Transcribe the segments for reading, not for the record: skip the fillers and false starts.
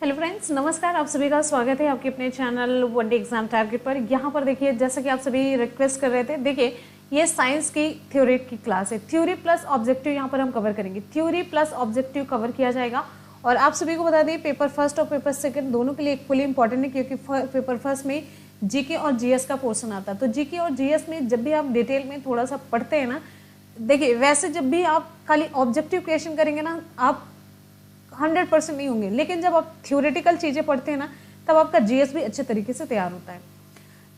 Hello friends, नमस्कार। आप सभी का स्वागत है आपके अपने channel one day exam target पर। यहाँ पर देखिए, जैसा कि आप सभी रिक्वेस्ट कर रहे थे, देखिए ये साइंस की थ्योरी की क्लास है। थ्योरी प्लस ऑब्जेक्टिव यहाँ पर हम कवर करेंगे। थ्योरी प्लस ऑब्जेक्टिव कवर किया जाएगा। और आप सभी को बता दें, पेपर फर्स्ट और पेपर सेकंड दोनों के लिए इक्वली इंपॉर्टेंट है, क्योंकि पेपर फर्स्ट में जीके और जीएस का पोर्शन आता है। तो जीके और जीएस में जब भी आप डिटेल में थोड़ा सा पढ़ते हैं ना, देखिए वैसे जब भी आप खाली ऑब्जेक्टिव क्वेश्चन करेंगे ना, आप 100% नहीं होंगे, लेकिन जब आप थ्योरेटिकल चीज़ें पढ़ते हैं ना, तब आपका जीएस भी अच्छे तरीके से तैयार होता है।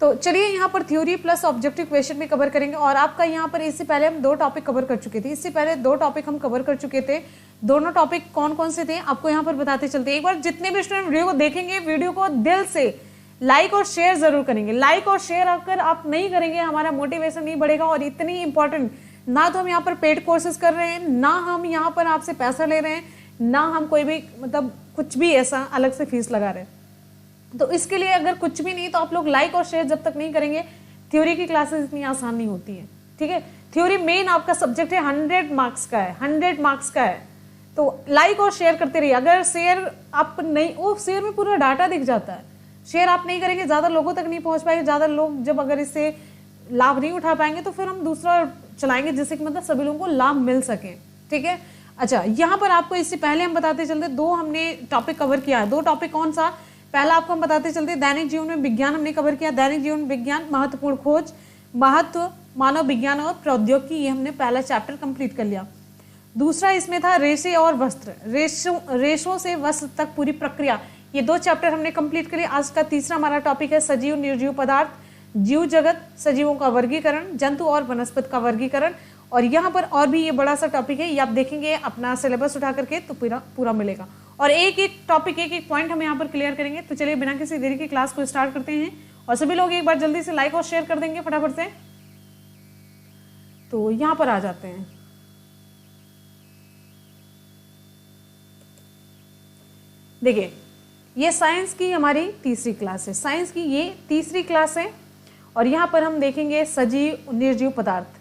तो चलिए यहाँ पर थ्योरी प्लस ऑब्जेक्टिव क्वेश्चन भी कवर करेंगे। और आपका यहाँ पर इससे पहले हम 2 टॉपिक कवर कर चुके थे। इससे पहले 2 टॉपिक हम कवर कर चुके थे। दोनों टॉपिक कौन कौन से थे आपको यहाँ पर बताते चलते। एक बार जितने भी स्टूडेंट वीडियो को देखेंगे, वीडियो को दिल से लाइक और शेयर जरूर करेंगे। लाइक और शेयर अगर आप नहीं करेंगे, हमारा मोटिवेशन नहीं बढ़ेगा। और इतनी इंपॉर्टेंट, ना तो हम यहाँ पर पेड कोर्सेज कर रहे हैं, ना हम यहाँ पर आपसे पैसा ले रहे हैं, ना हम कोई भी मतलब कुछ भी ऐसा अलग से फीस लगा रहे हैं। तो इसके लिए अगर कुछ भी नहीं, तो आप लोग लाइक और शेयर जब तक नहीं करेंगे, थ्योरी की क्लासेस इतनी आसान नहीं होती है। ठीक है, थ्योरी मेन आपका सब्जेक्ट है, 100 मार्क्स का है, 100 मार्क्स का है। तो लाइक और शेयर करते रहिए। अगर शेयर आप नहीं, वो शेयर में पूरा डाटा दिख जाता है। शेयर आप नहीं करेंगे, ज़्यादा लोगों तक नहीं पहुँच पाएंगे। ज़्यादा लोग जब अगर इससे लाभ नहीं उठा पाएंगे, तो फिर हम दूसरा चलाएंगे, जिससे कि मतलब सभी लोगों को लाभ मिल सके। ठीक है, अच्छा यहाँ पर आपको इससे पहले हम बताते चलते, 2 हमने टॉपिक कवर किया है। 2 टॉपिक कौन सा? पहला आपको हम बताते चलते, दैनिक जीवन में विज्ञान हमने कवर किया। दैनिक जीवन विज्ञान, महत्वपूर्ण खोज, महत्व, मानव विज्ञान और प्रौद्योगिकी, ये हमने पहला चैप्टर कंप्लीट कर लिया। दूसरा इसमें था रेशे और वस्त्र, रेशों से वस्त्र तक पूरी प्रक्रिया, ये 2 चैप्टर हमने कंप्लीट कर लिया। आज का तीसरा हमारा टॉपिक है सजीव निर्जीव पदार्थ, जीव जगत, सजीवों का वर्गीकरण, जंतु और वनस्पति का वर्गीकरण। और यहाँ पर और भी ये बड़ा सा टॉपिक है, ये आप देखेंगे अपना सिलेबस उठा करके तो पूरा मिलेगा। और एक एक टॉपिक, एक एक पॉइंट हम यहाँ पर क्लियर करेंगे। तो चलिए बिना किसी देरी की क्लास को स्टार्ट करते हैं। और सभी लोग एक बार जल्दी से लाइक और शेयर कर देंगे फटाफट से। तो यहाँ पर आ जाते हैं। देखिए, ये साइंस की हमारी तीसरी क्लास है। साइंस की ये तीसरी क्लास है। और यहाँ पर हम देखेंगे सजीव निर्जीव पदार्थ,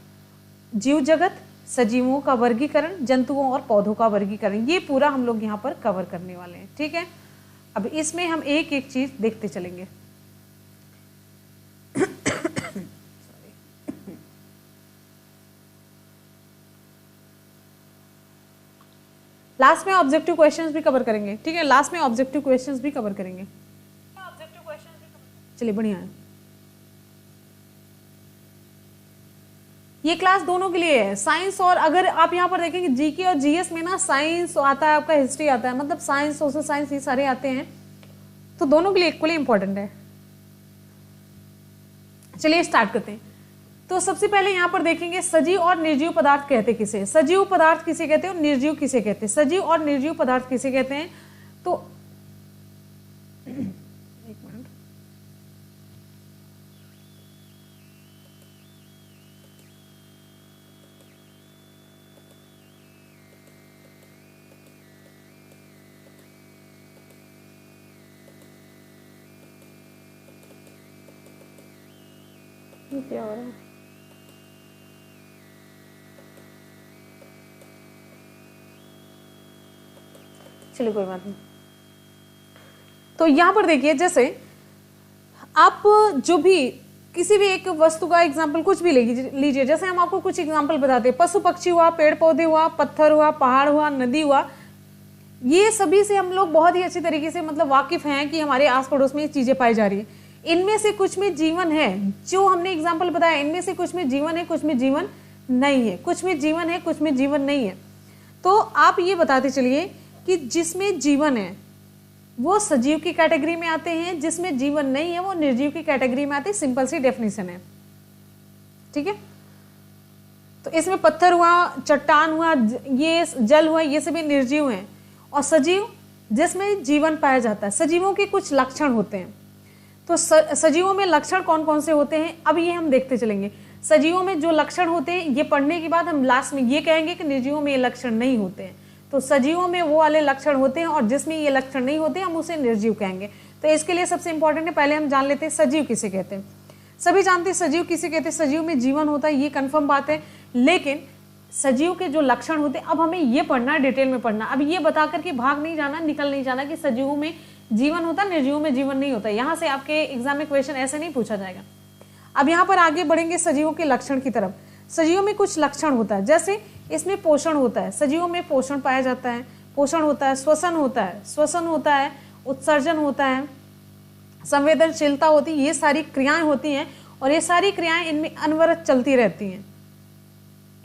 जीव जगत, सजीवों का वर्गीकरण, जंतुओं और पौधों का वर्गीकरण, ये पूरा हम लोग यहाँ पर कवर करने वाले हैं। ठीक है, अब इसमें हम एक एक चीज देखते चलेंगे। लास्ट में ऑब्जेक्टिव क्वेश्चंस भी कवर करेंगे। ठीक है, लास्ट में ऑब्जेक्टिव क्वेश्चंस भी कवर करेंगे। चलिए बढ़िया है। ये क्लास दोनों के लिए है, साइंस। और अगर आप यहाँ पर देखेंगे जीके और जीएस में ना, साइंस आता है आपका, हिस्ट्री आता है, मतलब साइंस, सोशल साइंस, ये सारे आते हैं। तो दोनों के लिए इक्वली इंपॉर्टेंट है। चलिए स्टार्ट करते हैं। तो सबसे पहले यहाँ पर देखेंगे सजीव और निर्जीव पदार्थ कहते किसे, सजीव पदार्थ किसे कहते हैं और निर्जीव किसे कहते हैं। सजीव और निर्जीव पदार्थ किसे कहते हैं? तो एक मिनट, क्या हो रहा है? चलिए कोई बात नहीं। तो यहां पर देखिए, जैसे आप जो भी किसी भी एक वस्तु का एग्जाम्पल कुछ भी लीजिए। जैसे हम आपको कुछ एग्जाम्पल बताते हैं, पशु पक्षी हुआ, पेड़ पौधे हुआ, पत्थर हुआ, पहाड़ हुआ, नदी हुआ, ये सभी से हम लोग बहुत ही अच्छी तरीके से मतलब वाकिफ हैं कि हमारे आस पड़ोस में ये चीजें पाई जा रही है। इनमें से कुछ में जीवन है, जो हमने एग्जाम्पल बताया, इनमें से कुछ में जीवन है, कुछ में जीवन नहीं है, कुछ में जीवन है, कुछ में जीवन नहीं है। तो आप ये बताते चलिए कि जिसमें जीवन है वो सजीव की कैटेगरी में आते हैं, जिसमें जीवन नहीं है वो निर्जीव की कैटेगरी में आते हैं। सिंपल सी डेफिनेशन है। ठीक है, तो इसमें पत्थर हुआ, चट्टान हुआ, ये जल हुआ, ये सभी निर्जीव हैं। और सजीव, जिसमें जीवन पाया जाता है। सजीवों के कुछ लक्षण होते हैं। तो सजीवों में लक्षण कौन कौन से होते हैं, अब ये हम देखते चलेंगे। सजीवों में जो लक्षण होते हैं, ये पढ़ने के बाद हम लास्ट में ये कहेंगे कि निर्जीवों में ये लक्षण नहीं होते हैं। तो सजीवों में वो वाले लक्षण होते हैं, और जिसमें ये लक्षण नहीं होते हम उसे निर्जीव कहेंगे। तो इसके लिए सबसे इंपॉर्टेंट है, पहले हम जान लेते हैं सजीव किसे कहते हैं। सभी जानते हैं सजीव किसे कहते हैं। सजीव में जीवन होता है, ये कंफर्म बात है। लेकिन सजीव के जो लक्षण होते हैं, अब हमें ये पढ़ना, डिटेल में पढ़ना। अब ये बता करके भाग नहीं जाना, निकल नहीं जाना कि सजीवों में जीवन होता है, निर्जीवों में जीवन नहीं होता। यहाँ से आपके एग्जाम में क्वेश्चन ऐसे नहीं पूछा जाएगा। अब यहाँ पर आगे बढ़ेंगे सजीवों के लक्षण की तरफ। सजीवों में कुछ लक्षण होता है, जैसे इसमें पोषण होता है, सजीवों में पोषण पाया जाता है, पोषण होता है, श्वसन होता है, उत्सर्जन होता है, संवेदनशीलता होती है, ये सारी क्रियाएं होती हैं और ये सारी क्रियाएं इनमें अनवरत चलती रहती हैं।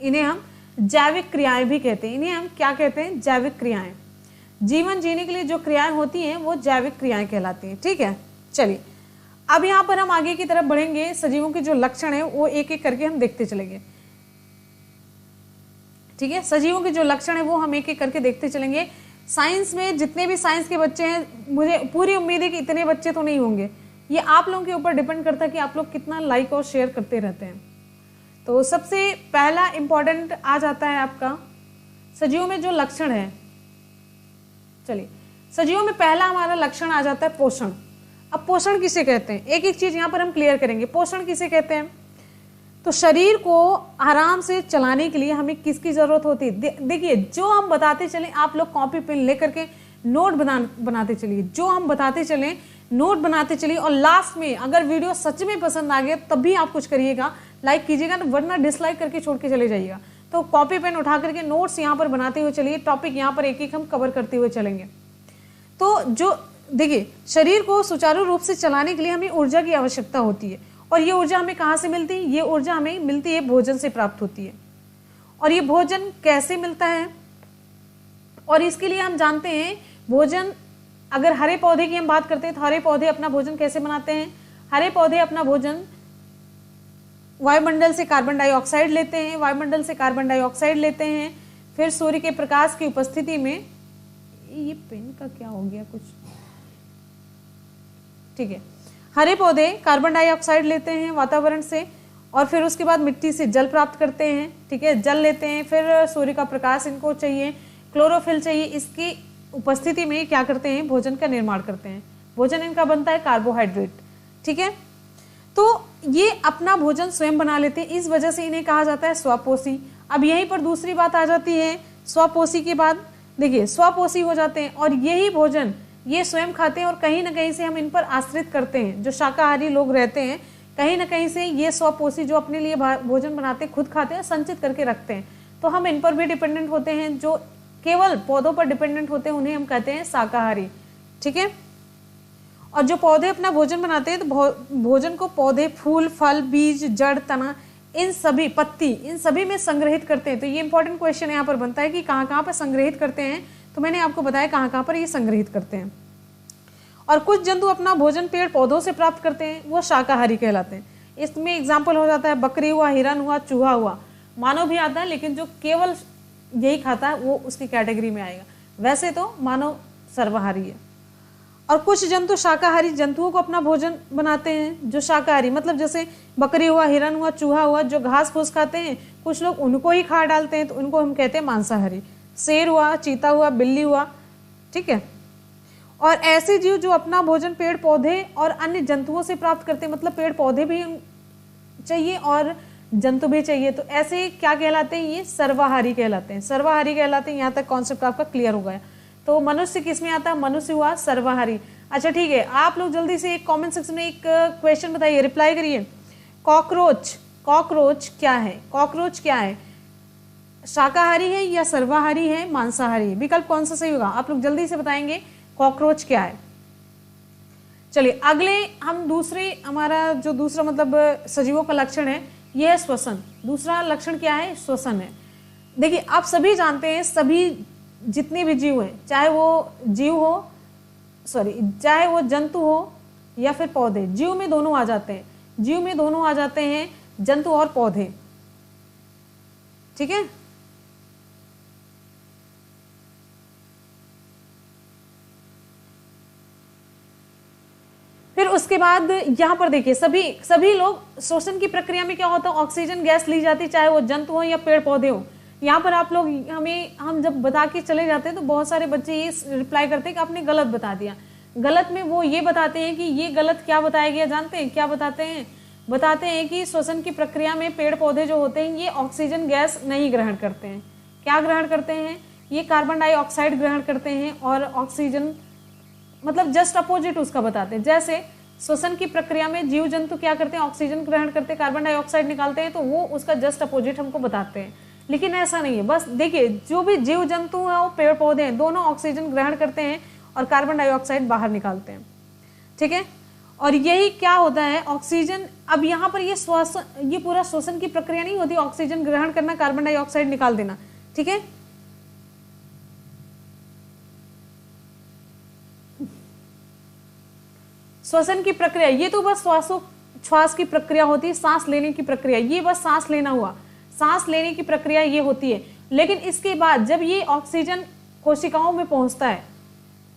इन्हें हम जैविक क्रियाएं भी कहते हैं। इन्हें हम क्या कहते हैं? जैविक क्रियाएं। जीवन जीने के लिए जो क्रियाएं होती हैं वो जैविक क्रियाएं कहलाती हैं। ठीक है, चलिए अब यहाँ पर हम आगे की तरफ बढ़ेंगे। सजीवों के जो लक्षण है वो एक एक करके हम देखते चलेंगे। ठीक है, सजीवों के जो लक्षण है वो हम एक एक करके देखते चलेंगे। साइंस में जितने भी साइंस के बच्चे हैं, मुझे पूरी उम्मीद है कि इतने बच्चे तो नहीं होंगे। ये आप लोगों के ऊपर डिपेंड करता है कि आप लोग कितना लाइक और शेयर करते रहते हैं। तो सबसे पहला इंपॉर्टेंट आ जाता है आपका सजीवों में जो लक्षण है। चलिए, सजीवों में पहला हमारा लक्षण आ जाता है पोषण। अब पोषण किसे कहते हैं, एक एक चीज यहाँ पर हम क्लियर करेंगे। पोषण किसे कहते हैं? तो शरीर को आराम से चलाने के लिए हमें किसकी जरूरत होती है? देखिए, जो हम बताते चले, आप लोग कॉपी पेन लेकर के नोट बनाते चलिए। जो हम बताते चले नोट बनाते चलिए, और लास्ट में अगर वीडियो सच में पसंद आ गया तब भी आप कुछ करिएगा, लाइक कीजिएगा, वरना डिसलाइक करके छोड़ के चले जाइएगा। तो कॉपी पेन उठा करके नोट्स यहाँ पर बनाते हुए चलिए। टॉपिक यहाँ पर एक एक हम कवर करते हुए चलेंगे। तो जो देखिए, शरीर को सुचारू रूप से चलाने के लिए हमें ऊर्जा की आवश्यकता होती है, और ये ऊर्जा हमें कहाँ से मिलती है? ये ऊर्जा हमें मिलती है भोजन से प्राप्त होती है। और ये भोजन कैसे मिलता है? और इसके लिए हम जानते हैं भोजन, अगर हरे पौधे की हम बात करते हैं तो हरे पौधे अपना भोजन कैसे बनाते हैं? हरे पौधे अपना भोजन वायुमंडल से कार्बन डाइऑक्साइड लेते हैं, वायुमंडल से कार्बन डाइऑक्साइड लेते हैं, फिर सूर्य के प्रकाश की उपस्थिति में, ये पेन का क्या हो गया कुछ, ठीक है, हरे पौधे कार्बन डाइऑक्साइड लेते हैं वातावरण से, और फिर उसके बाद मिट्टी से जल प्राप्त करते हैं। ठीक है, जल लेते हैं, फिर सूर्य का प्रकाश इनको चाहिए, क्लोरोफिल चाहिए, इसकी उपस्थिति में क्या करते हैं? भोजन का निर्माण करते हैं। भोजन इनका बनता है कार्बोहाइड्रेट। ठीक है, तो ये अपना भोजन स्वयं बना लेते हैं, इस वजह से इन्हें कहा जाता है स्वपोषी। अब यहीं पर दूसरी बात आ जाती है, स्वपोषी के बाद देखिए स्वपोषी हो जाते हैं, और यही भोजन ये स्वयं खाते हैं, और कहीं ना कहीं से हम इन पर आश्रित करते हैं। जो शाकाहारी लोग रहते हैं, कहीं ना कहीं से ये स्वपोषी जो अपने लिए भोजन बनाते हैं, खुद खाते हैं, संचित करके रखते हैं, तो हम इन पर भी डिपेंडेंट होते हैं। जो केवल पौधों पर डिपेंडेंट होते हैं उन्हें हम कहते हैं शाकाहारी। ठीक है, और जो पौधे अपना भोजन बनाते हैं, तो भोजन को पौधे फूल, फल, बीज, जड़, तना, इन सभी, पत्ती, इन सभी में संग्रहित करते हैं। तो ये इंपॉर्टेंट क्वेश्चन यहाँ पर बनता है कि कहाँ कहाँ पर संग्रहित करते हैं। तो मैंने आपको बताया कहाँ कहाँ पर ये संग्रहित करते हैं। और कुछ जंतु अपना भोजन पेड़ पौधों से प्राप्त करते हैं, वो शाकाहारी कहलाते हैं। इसमें एग्जाम्पल हो जाता है बकरी हुआ, हिरन हुआ, चूहा हुआ, मानव भी आता है, लेकिन जो केवल यही खाता है वो उसकी कैटेगरी में आएगा। वैसे तो मानव सर्वाहारी है। और कुछ जंतु शाकाहारी जंतुओं को अपना भोजन बनाते हैं। जो शाकाहारी मतलब जैसे बकरी हुआ, हिरन हुआ, चूहा हुआ, जो घास फूस खाते हैं, कुछ लोग उनको ही खा डालते हैं, तो उनको हम कहते हैं मांसाहारी। शेर हुआ, चीता हुआ, बिल्ली हुआ। ठीक है, और ऐसे जीव जो अपना भोजन पेड़ पौधे और अन्य जंतुओं से प्राप्त करते हैं, मतलब पेड़ पौधे भी चाहिए और जंतु भी चाहिए, तो ऐसे क्या कहलाते हैं? ये सर्वाहारी कहलाते हैं। सर्वाहारी कहलाते हैं। यहाँ तक कॉन्सेप्ट आपका क्लियर हो गया। तो मनुष्य किस में आता है? मनुष्य हुआ सर्वाहारी। अच्छा ठीक है, आप लोग जल्दी से एक कमेंट सेक्शन में एक क्वेश्चन बताइए, रिप्लाई करिए। कॉकरोच, कॉकरोच क्या है? कॉकरोच क्या है? शाकाहारी है या सर्वाहारी है, मांसाहारी है? विकल्प कौन सा सही होगा? आप लोग जल्दी से बताएंगे कॉकरोच क्या है। चलिए अगले हम दूसरे, हमारा जो दूसरा मतलब सजीवों का लक्षण है यह है श्वसन। दूसरा लक्षण क्या है? श्वसन है। देखिए आप सभी जानते हैं, सभी जितने भी जीव हैं, चाहे वो जीव हो, चाहे वो जंतु हो या फिर पौधे, जीव में दोनों आ जाते हैं। जीव में दोनों आ जाते हैं, जंतु और पौधे। ठीक है, फिर उसके बाद यहां पर देखिए सभी लोग श्वसन की प्रक्रिया में क्या होता है? ऑक्सीजन गैस ली जाती है, चाहे वो जंतु हो या पेड़ पौधे हो। यहाँ पर आप लोग हम जब बता के चले जाते हैं तो बहुत सारे बच्चे ये रिप्लाई करते हैं कि आपने गलत बता दिया। गलत में वो ये बताते हैं कि ये गलत क्या बताया गया, जानते हैं क्या बताते हैं? बताते हैं कि श्वसन की प्रक्रिया में पेड़ पौधे जो होते हैं ये ऑक्सीजन गैस नहीं ग्रहण करते हैं। क्या ग्रहण करते हैं? ये कार्बन डाइऑक्साइड ग्रहण करते हैं और ऑक्सीजन मतलब जस्ट अपोजिट उसका बताते हैं। जैसे श्वसन की प्रक्रिया में जीव जंतु क्या करते हैं, ऑक्सीजन ग्रहण करते हैं, कार्बन डाइऑक्साइड निकालते हैं, तो वो उसका जस्ट अपोजिट हमको बताते हैं। लेकिन ऐसा नहीं है, बस देखिए जो भी जीव जंतु है वो पेड़ पौधे हैं, दोनों ऑक्सीजन ग्रहण करते हैं और कार्बन डाइऑक्साइड बाहर निकालते हैं, ठीक है। और यही क्या होता है, ऑक्सीजन, अब यहाँ पर ये पूरा श्वसन की प्रक्रिया नहीं होती, ऑक्सीजन ग्रहण करना, कार्बन डाइऑक्साइड निकाल देना, ठीक है। श्वसन की प्रक्रिया ये तो बस श्वास की प्रक्रिया होती है, सांस लेने की प्रक्रिया, ये बस सांस लेना हुआ, सांस लेने की प्रक्रिया ये होती है। लेकिन इसके बाद जब ये ऑक्सीजन कोशिकाओं में पहुंचता है,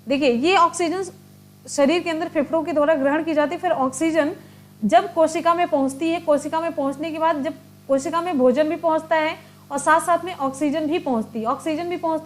देखिए ये ऑक्सीजन शरीर के अंदर फेफड़ों के द्वारा ग्रहण की जाती है, फिर ऑक्सीजन जब कोशिका में पहुंचती है, कोशिका में पहुंचने के बाद जब कोशिका में भोजन भी पहुंचता है और साथ साथ में ऑक्सीजन भी पहुंचती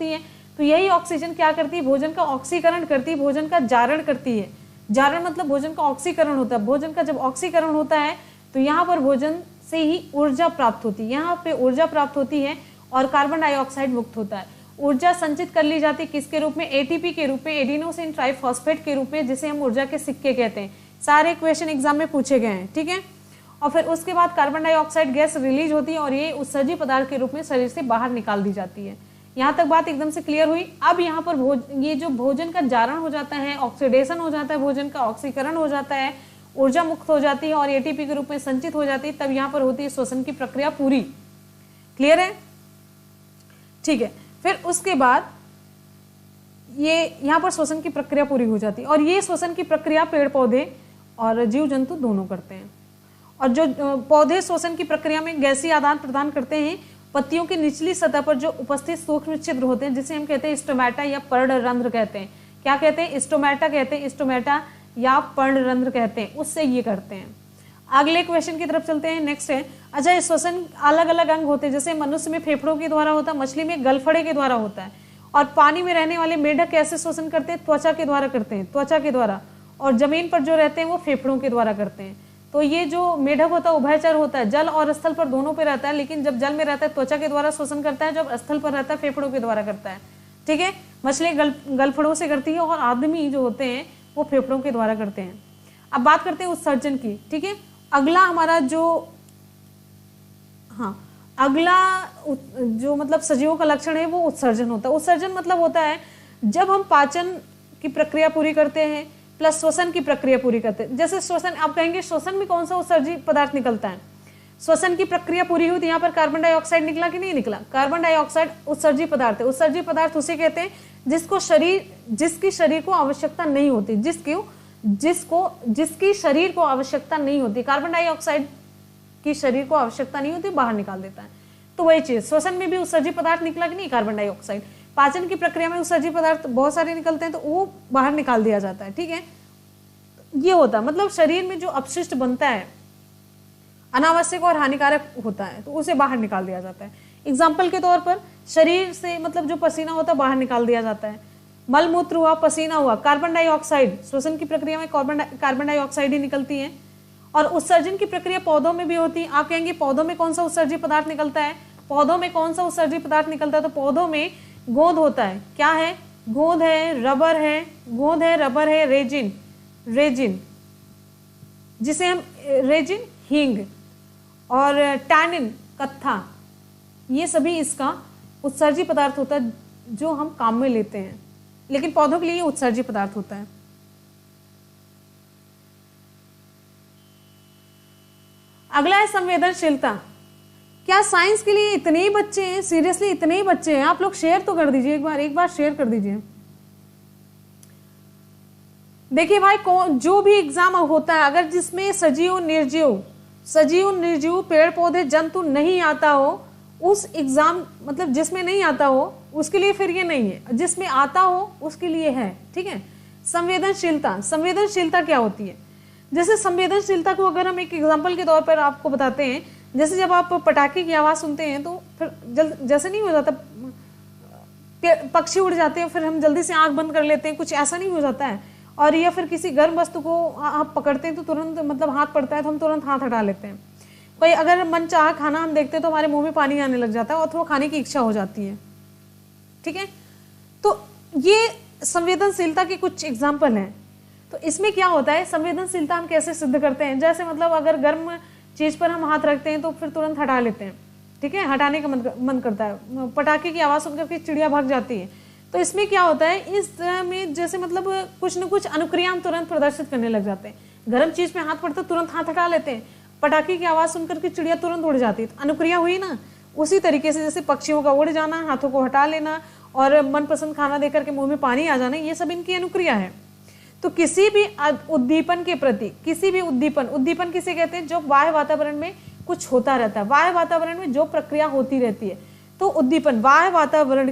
है, तो यही ऑक्सीजन क्या करती है, भोजन का ऑक्सीकरण करती है, भोजन का जारण करती है। जारण मतलब भोजन का ऑक्सीकरण होता है। भोजन का जब ऑक्सीकरण होता है तो यहाँ पर भोजन से ही ऊर्जा प्राप्त होती है, यहाँ पे ऊर्जा प्राप्त होती है और कार्बन डाइऑक्साइड मुक्त होता है। ऊर्जा संचित कर ली जाती है किसके रूप में, एटीपी के रूप में, एडिनोसिन ट्राइफॉस्फेट के रूप में, जिसे हम ऊर्जा के सिक्के कहते हैं। सारे क्वेश्चन एग्जाम में पूछे गए हैं, ठीक है। और फिर उसके बाद कार्बन डाइऑक्साइड गैस रिलीज होती है और ये उत्सर्जी पदार्थ के रूप में शरीर से बाहर निकाल दी जाती है। यहाँ तक बात एकदम से क्लियर हुई। अब यहाँ पर ये जो भोजन का जारण हो जाता है, ऑक्सीडेशन हो जाता है, भोजन का ऑक्सीकरण हो जाता है, ऊर्जा मुक्त हो जाती है और एटीपी के रूप में संचित हो जाती है, तब यहाँ पर होती है श्वसन की प्रक्रिया पूरी। क्लियर है, ठीक है। फिर उसके बाद ये यहाँ पर श्वसन की प्रक्रिया पूरी हो जाती है और ये श्वसन की प्रक्रिया पेड़ पौधे और जीव जंतु दोनों करते हैं। और जो पौधे श्वसन की प्रक्रिया में गैसीय आदान प्रदान करते हैं, पत्तियों की निचली सतह पर जो उपस्थित सूक्ष्म छिद्र होते हैं, जिसे हम कहते हैं स्टोमेटा या पर्णरंध्र कहते हैं। क्या कहते हैं, स्टोमेटा कहते हैं, स्टोमेटा या पर्णरंध्र कहते हैं, उससे ये करते हैं। अगले क्वेश्चन की तरफ चलते हैं। नेक्स्ट है, अच्छा श्वसन अलग अलग अंग होते हैं, जैसे मनुष्य में फेफड़ों के द्वारा होता है, मछली में गलफड़े के द्वारा होता है, और पानी में रहने वाले मेढक कैसे श्वसन करते हैं, त्वचा के द्वारा करते हैं, त्वचा के द्वारा, और जमीन पर जो रहते हैं वो फेफड़ों के द्वारा करते हैं। तो ये जो मेढक होता है उभयचर होता है, जल और स्थल पर दोनों पे रहता है, लेकिन जब जल में रहता है त्वचा के द्वारा श्वसन करता है, जब स्थल पर रहता है फेफड़ों के द्वारा करता है, ठीक है। मछली गलफड़ों से करती है और आदमी जो होते हैं वो फेफड़ों के द्वारा करते हैं। अब बात करते हैं उत्सर्जन की, ठीक है। अगला हमारा अगला जो मतलब सजीवों का लक्षण है वो उत्सर्जन होता है। उत्सर्जन मतलब होता है जब हम पाचन की प्रक्रिया पूरी करते हैं प्लस श्वसन की प्रक्रिया पूरी करते हैं। जैसे श्वसन, आप कहेंगे श्वसन में कौन सा उत्सर्जी पदार्थ निकलता है, श्वसन की प्रक्रिया पूरी हुई तो यहाँ पर कार्बन डाइऑक्साइड निकला कि नहीं निकला। कार्बन डाइऑक्साइड उत्सर्जी पदार्थ है। उत्सर्जी पदार्थ उसे कहते हैं जिसकी शरीर को आवश्यकता नहीं होती, जिसकी शरीर को आवश्यकता नहीं होती। कार्बन डाइऑक्साइड की शरीर को आवश्यकता नहीं होती, बाहर निकाल देता है। तो वही चीज श्वसन में भी उत्सर्जी पदार्थ निकला कि नहीं, कार्बन डाइऑक्साइड। पाचन की प्रक्रिया में उत्सर्जी पदार्थ बहुत सारे निकलते हैं तो वो बाहर निकाल दिया जाता है, ठीक है। ये होता है मतलब शरीर में जो अपशिष्ट बनता है अनावश्यक और हानिकारक होता है तो उसे बाहर निकाल दिया जाता है। एग्जाम्पल के तौर पर शरीर से मतलब जो पसीना होता है बाहर निकाल दिया जाता है। मलमूत्र हुआ, पसीना हुआ, कार्बन डाइऑक्साइड, श्वसन की प्रक्रिया में कार्बन डाइऑक्साइड ही निकलती है। और उत्सर्जन की प्रक्रिया पौधों में भी होती है। आप कहेंगे पौधों में कौन सा उत्सर्जी पदार्थ निकलता है, पौधों में कौन सा उत्सर्जी पदार्थ निकलता है, तो पौधों में गोंद होता है। क्या है, गोंद है, रबर है, गोंद है, रबर है, रेजिन जिसे हम रेजिन, हींग और टैनिन, कत्था, ये सभी इसका उत्सर्जी पदार्थ होता है जो हम काम में लेते हैं, लेकिन पौधों के लिए उत्सर्जी पदार्थ होता है। अगला है संवेदनशीलता। क्या साइंस के लिए इतने ही बच्चे हैं, सीरियसली इतने ही बच्चे हैं? आप लोग शेयर तो कर दीजिए, एक बार शेयर कर दीजिए। देखिए भाई, जो भी एग्जाम होता है अगर जिसमें सजीव निर्जीव पेड़ पौधे जंतु नहीं आता हो, उस एग्जाम मतलब जिसमें नहीं आता हो उसके लिए फिर ये नहीं है, जिसमें आता हो उसके लिए है, ठीक है। संवेदनशीलता क्या होती है? जैसे संवेदनशीलता को अगर हम एक एग्जाम्पल के तौर पर आपको बताते हैं, जैसे जब आप पटाखे की आवाज़ सुनते हैं तो फिर जैसे नहीं हो जाता, पक्षी उड़ जाते हैं, फिर हम जल्दी से आंख बंद कर लेते हैं, कुछ ऐसा नहीं हो जाता है। और या फिर किसी गर्म वस्तु को आप पकड़ते हैं तो तुरंत मतलब हाथ पड़ता है तो हम तुरंत हाथ हटा लेते हैं। कोई अगर मनचाहा खाना हम देखते हैं तो हमारे मुंह में पानी आने लग जाता है और थोड़ा खाने की इच्छा हो जाती है, ठीक है। तो ये संवेदनशीलता के कुछ एग्जाम्पल हैं। तो इसमें क्या होता है, संवेदनशीलता हम कैसे सिद्ध करते हैं, जैसे मतलब अगर गर्म चीज पर हम हाथ रखते हैं तो फिर तुरंत हटा लेते हैं, ठीक है, हटाने का मन करता है, पटाखे की आवाज सुनकर के चिड़िया भाग जाती है। तो इसमें क्या होता है, इसमें जैसे मतलब कुछ न कुछ अनुक्रिया हम तुरंत प्रदर्शित करने लग जाते हैं। गर्म चीज पे हाथ पड़ता है तुरंत हाथ हटा लेते हैं, पटाखे की आवाज सुनकर के चिड़िया तुरंत उड़ जाती है, तो अनुक्रिया हुई ना। उसी तरीके से जैसे पक्षियों का उड़ जाना, हाथों को हटा लेना और मनपसंद खाना देकर के मुंह में पानी आ जाना, ये सब इनकी अनुक्रिया है। तो किसी भी उद्दीपन के प्रति, किसी भी उद्दीपन किसे कहते हैं, जो बाह्य वातावरण में कुछ होता रहता है, बाह्य वातावरण में जो प्रक्रिया होती रहती है, तो उद्दीपन बाह्य वातावरण,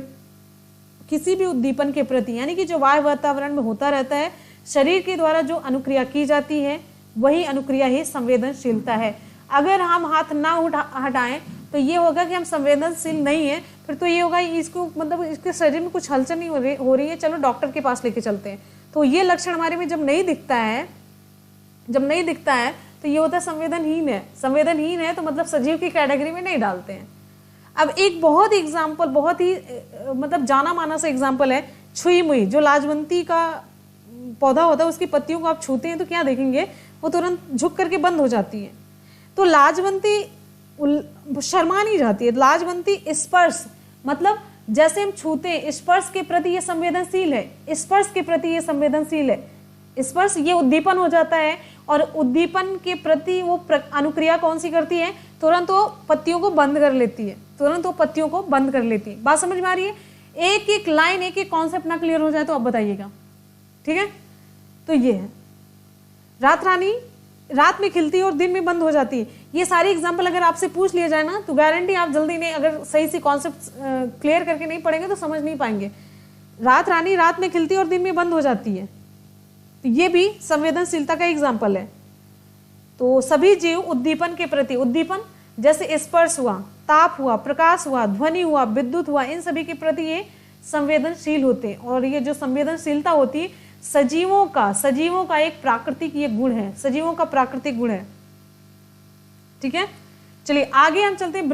किसी भी उद्दीपन के प्रति यानी कि जो बाह्य वातावरण में होता रहता है, शरीर के द्वारा जो अनुक्रिया की जाती है वही अनुक्रिया ही संवेदनशीलता है। अगर हम हाथ ना हटाएं तो ये होगा कि हम संवेदनशील नहीं है, फिर तो ये होगा इसको मतलब इसके शरीर में कुछ हलचल नहीं हो रही है, चलो डॉक्टर के पास लेके चलते हैं। तो ये लक्षण हमारे में जब नहीं दिखता है तो ये होता है संवेदनहीन है। संवेदनहीन है तो मतलब सजीव की कैटेगरी में नहीं डालते हैं। अब एक बहुत ही एग्जाम्पल, बहुत ही मतलब जाना माना सा एग्जाम्पल है छुई मुई, जो लाजवंती का पौधा होता है उसकी पत्तियों को आप छूते हैं तो क्या देखेंगे, वो तुरंत झुक करके बंद हो जाती है। तो लाजवंती शर्मा नहीं जाती है, लाजवंती स्पर्श मतलब जैसे हम छूते हैं, स्पर्श के प्रति ये संवेदनशील है, स्पर्श के प्रति ये संवेदनशील है। स्पर्श ये उद्दीपन हो जाता है और उद्दीपन के प्रति वो अनुक्रिया कौन सी करती है, तुरंत वो पत्तियों को बंद कर लेती है, तुरंत वो पत्तियों को बंद कर लेती है। बात समझ में आ रही है? एक एक लाइन, एक एक कॉन्सेप्ट ना क्लियर हो जाए तो आप बताइएगा, ठीक है। तो ये है रात रानी, रात में खिलती है और दिन में बंद हो जाती है। ये सारी एग्जाम्पल अगर आपसे पूछ लिया जाए ना तो गारंटी आप जल्दी नहीं, अगर सही से कॉन्सेप्ट क्लियर करके नहीं पढ़ेंगे तो समझ नहीं पाएंगे। रात रानी रात में खिलती है और दिन में बंद हो जाती है, तो ये भी संवेदनशीलता का एग्जाम्पल है। तो सभी जीव उद्दीपन के प्रति, उद्दीपन जैसे स्पर्श हुआ, ताप हुआ, प्रकाश हुआ, ध्वनि हुआ, विद्युत हुआ, इन सभी के प्रति ये संवेदनशील होते हैं। और ये जो संवेदनशीलता होती है सजीवों का एक प्राकृतिक ये गुण है, सजीवों का प्राकृतिक गुण है, ठीक है। चलिए आगे हम चलते हैं,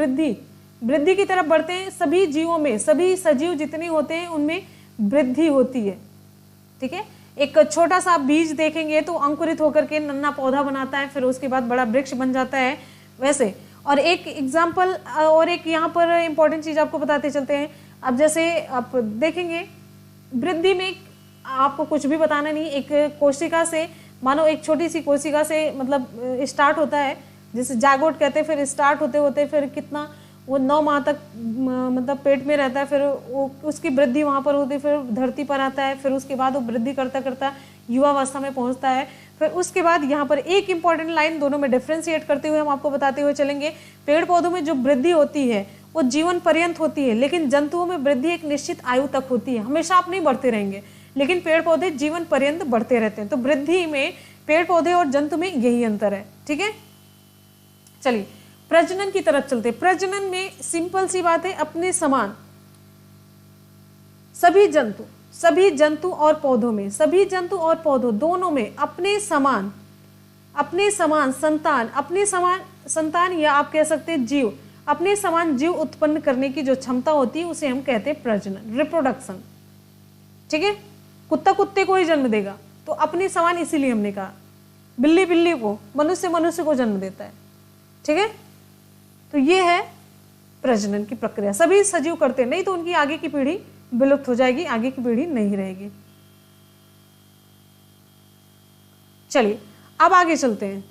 वृद्धि की तरफ बढ़ते हैं। सभी जीवों में, सभी सजीव जितने होते हैं उनमें वृद्धि होती है, ठीक है। एक छोटा सा बीज देखेंगे तो अंकुरित होकर के नन्हा पौधा बनाता है, फिर उसके बाद बड़ा वृक्ष बन जाता है, वैसे। और एक एग्जाम्पल और एक यहाँ पर इंपॉर्टेंट चीज आपको बताते चलते हैं। अब जैसे आप देखेंगे वृद्धि में आपको कुछ भी बताना नहीं, एक कोशिका से, मानो एक छोटी सी कोशिका से मतलब स्टार्ट होता है, जैसे जागोट कहते हैं, फिर स्टार्ट होते होते फिर कितना वो 9 माह तक मतलब पेट में रहता है, फिर वो उसकी वृद्धि वहाँ पर होती है, फिर धरती पर आता है, फिर उसके बाद वो वृद्धि करता करता युवावस्था में पहुँचता है। फिर उसके बाद यहाँ पर एक इंपॉर्टेंट लाइन दोनों में डिफ्रेंशिएट करते हुए हम आपको बताते हुए चलेंगे। पेड़ पौधों में जो वृद्धि होती है वो जीवन पर्यंत होती है, लेकिन जंतुओं में वृद्धि एक निश्चित आयु तक होती है, हमेशा आप नहीं बढ़ते रहेंगे, लेकिन पेड़ पौधे जीवन पर्यंत बढ़ते रहते हैं। तो वृद्धि में पेड़ पौधे और जंतु में यही अंतर है, ठीक है। चलिए प्रजनन की तरफ चलते। प्रजनन में सिंपल सी बात है, अपने समान सभी जंतु और पौधों में, सभी जंतु और पौधों दोनों में अपने समान संतान या आप कह सकते हैं जीव, अपने समान जीव उत्पन्न करने की जो क्षमता होती है उसे हम कहते हैं प्रजनन, रिप्रोडक्शन, ठीक है। कुत्ता कुत्ते को ही जन्म देगा तो अपने समान, इसीलिए हमने कहा बिल्ली बिल्ली को, मनुष्य को जन्म देता है, ठीक है। तो ये है प्रजनन की प्रक्रिया, सभी सजीव करते हैं, नहीं तो उनकी आगे की पीढ़ी विलुप्त हो जाएगी, आगे की पीढ़ी नहीं रहेगी। चलिए अब आगे चलते हैं,